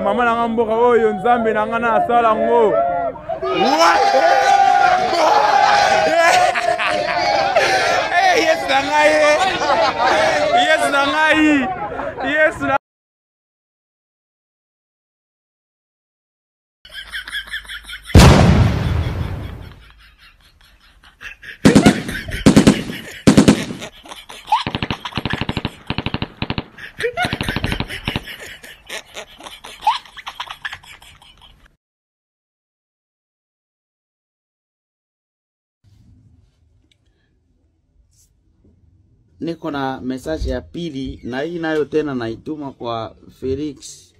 Mama na mboka oyo nzambe na ngana asala ngo. Yes na ngai. Yes na ngai. Yes na niko na message ya pili, na hii nayo tena naituma kwa Felix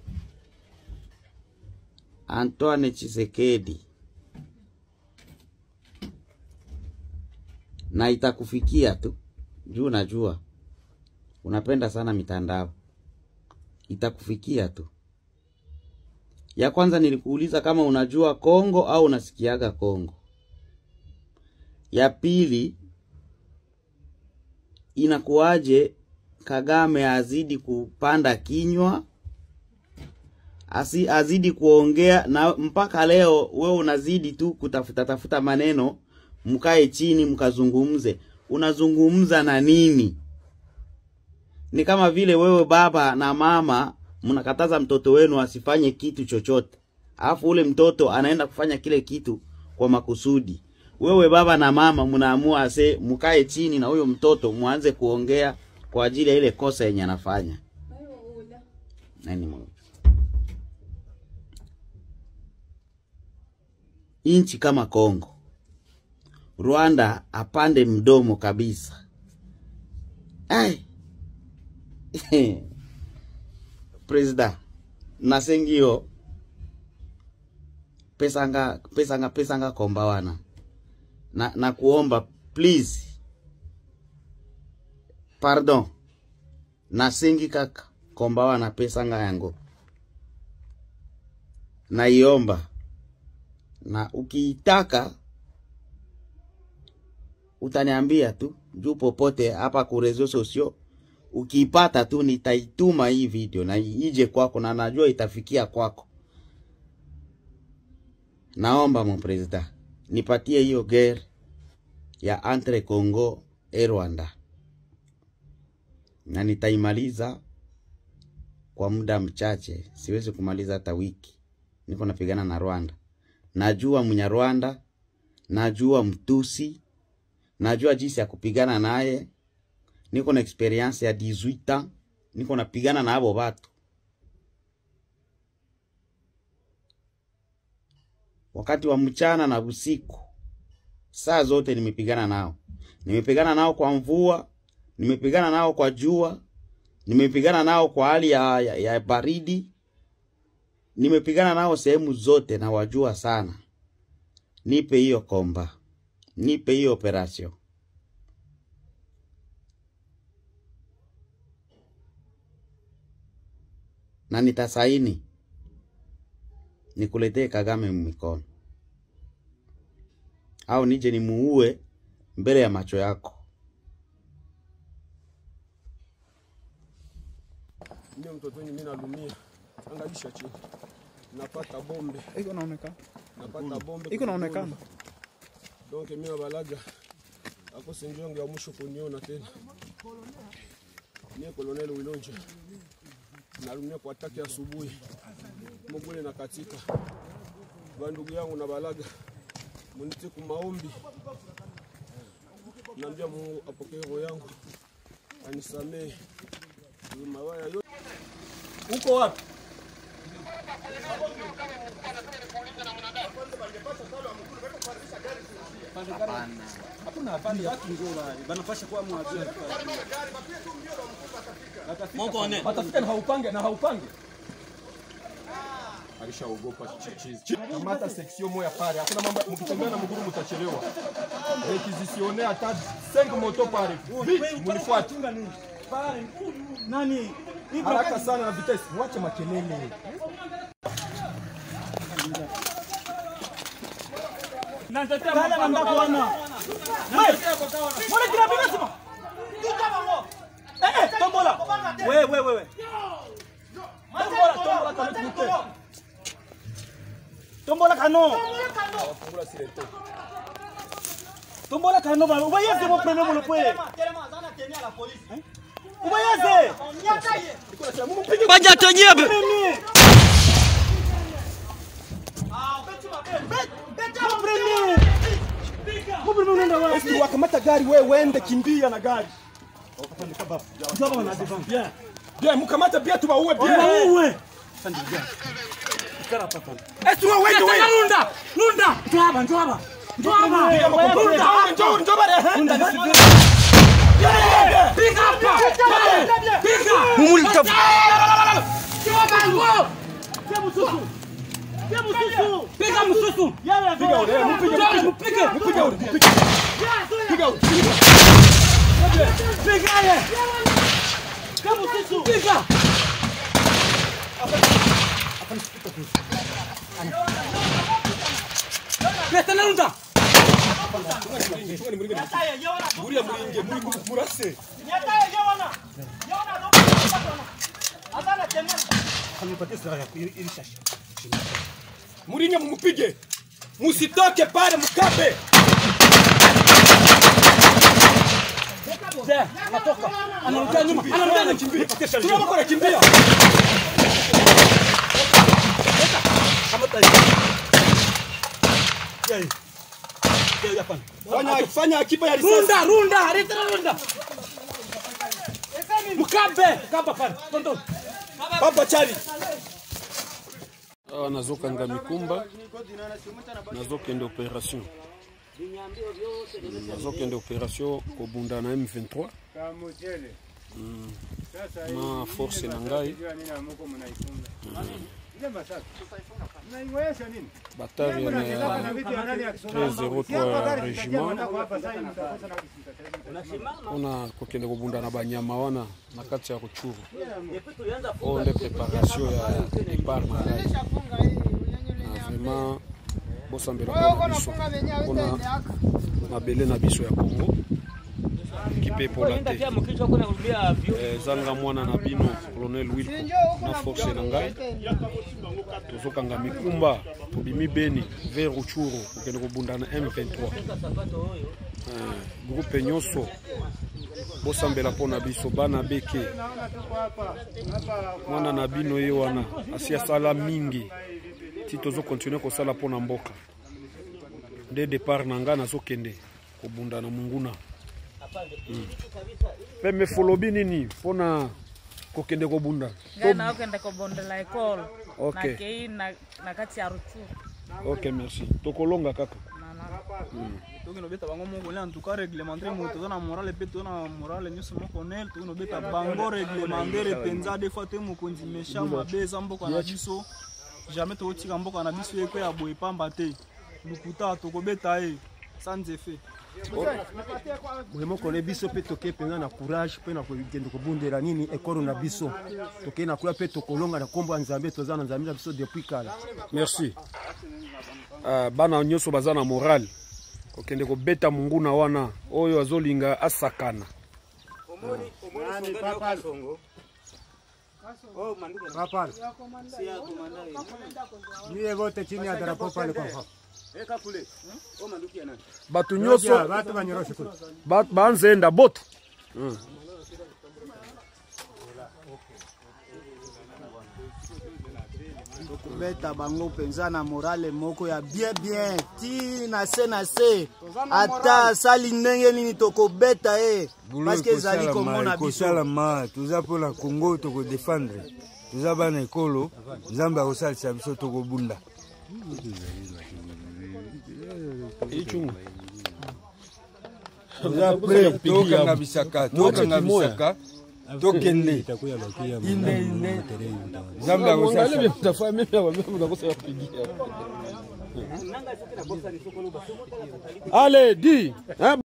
Antoine Tshisekedi, na itakufikia tu juu najua unapenda sana mitandao. Itakufikia tu. Ya kwanza nilikuuliza kama unajua Kongo au unasikiaga Kongo. Ya pili, inakuaje Kagame azidi kupanda kinywa, azidi kuongea, na mpaka leo wewe unazidi tu kutafuta maneno, mkae chini mkazungumze. Unazungumza na nini? Ni kama vile wewe baba na mama mnakataza mtoto wenu asifanye kitu chochote, alafu ule mtoto anaenda kufanya kile kitu kwa makusudi. Wewe baba na mama mnaamua ase mkae chini na huyo mtoto muanze kuongea kwa ajili ya ile kosa yenye anafanya. Nani mmoja? Inchi kama Kongo, Rwanda apande mdomo kabisa. President nasengio pesanga kombawana. Na kuomba please, pardon, nasengi kaka kombawana pesanga yango. Naiomba, na ukiitaka utaniambia tu juu popote hapa ku reseaux sociaux. Ukiipata tu nitaituma hii video na ije kwako, na najua itafikia kwako. Naomba mon president nipatie hiyo guerre ya entre Congo et Rwanda, na nitaimaliza kwa muda mchache. Siwezi kumaliza hata wiki. Niko napigana na Rwanda. Najua Mnyarwanda, najua Mtusi, najua jinsi ya kupigana naye. Niko na experience ya 18 ans, niko napigana na abo watu. Wakati wa mchana na usiku, saa zote nimepigana nao. Nimepigana nao kwa mvua, nimepigana nao kwa jua, nimepigana nao kwa hali ya baridi. Nimepigana nao sehemu zote na wajua sana. Nipe hiyo komba. Nipe hiyo operation. na nitasaini nikuletee Kagame mikono, au nije nimuue mbele ya macho yako. Ndio mtoto mimi nalumia. Angalisha chini. Napata bombe. Iko naonekana. Napata bombe. Iko naonekana. Donc mimi nabalaga. Ako sinjongo ya mwisho kuniona tena. Mimi Colonel Wilonje. Nalumia kwa ataki asubuhi. Mugule na katika. Bandugu yangu nabalaga. Munite ku maombi. Naambia Mungu apokee roho yangu. Anisamee. Mawaya yote. Uko wapi? Hakuna hapana watu ngora. Banapasha kwa mwajia. Watafika na haupange. Alishaogopa chichizi. Kamata section moja pale. Hakuna mambo mkitembea na mguru mtachelewa. Requisitionner hata 5 moto pale. Mnifuate. Nani? Haraka sana na vitesi. Mwache makelele. Nantetea mbona kuona? Mbona kila bila sema? Tombola. Wewe. Tombola kano. Tombola kano ba. Ubayeze mo premier mo pwe. Ubayeze. Baja tonyebe. Esti wakamata gari wewe uende kimbia na gari. Bien, mkamata bia tu baue bia. Baue. Esti wewe wewe. Lunda. Njoo hapa. Piga hapa. Mumulita. Piga msusu. Piga ule, mpige. Piga. Peta na lunda. Muria muringe, muri murase. Muringe mumupige. Musitoke pale mkabe. Anatoka. Anarudia nyuma. Anakimbia. Tunamko nakimbia. Fanya akiba ya risasi. Runda. Mkabe. Kaba pale. Tonto. Papa Chali. Nazokanga mikumba. Nazokende opération. Nazokende opération kobunda na M23. Na force na ngai. Bataillon ya 1303 régiment. On kokende kobunda na banyama wana na kati ya Ruchuru. On de préparation ya départ na ngai. Vraiment bosambela kwa biso. On mabele na biso ya Congo. Équipé pour la tête. Zanga mwana na bino Colonel Wilko na force na ngai. Tozokanga mikumba tobimi Beni vers Ruchuru kokende kobunda na M23. Groupe nyonso bosambela pona biso bana beke mwana na bino ye wana asia sala mingi ti tozo continuer ko sala pona mboka de départ na nga nazokende kobunda na munguna. Peme folobi nini pona kokende kobunda? Na okende kobunda la école. Okay. Na kei na kati ya Ruchuru. Okay, merci. Tokolonga kaka. Tokino beta bango moko le en tout cas réglementaire moto na morale pe to na morale nyuso moko nel tokino beta bango réglementaire penza des fois te mokonzi méchant mabeza mboka na biso jamais to tika mboka na biso eko ya boye pamba te lukuta to kobeta sans effet Vraiment qu'on est biso pe toke penga na courage pe na ko kende ko bundela nini ekoro na biso toke na kula pe tokolonga na kombo nzambe tozana nzambe na biso depuis kala. Merci. Bana nyoso bazana moral. Kokende ko beta munguna wana oyo azolinga asakana. Nani papa songo? Oh manduka. Papa. Niye vote chini ya drapeau pale kwa hapo. Eka kule. Oh manduki nani? Batu nyoso batu banyoroshe kule. Banzenda boto. Beta bango penza na morale moko ya bien ti na se ata sali ndenge nini toko beta parce que zali komona biso salama tuza pona Congo toko défendre tuza bana ekolo nzamba kosalisa biso toko bunda tuza pre tokanga bisaka tokende nzambe allez dis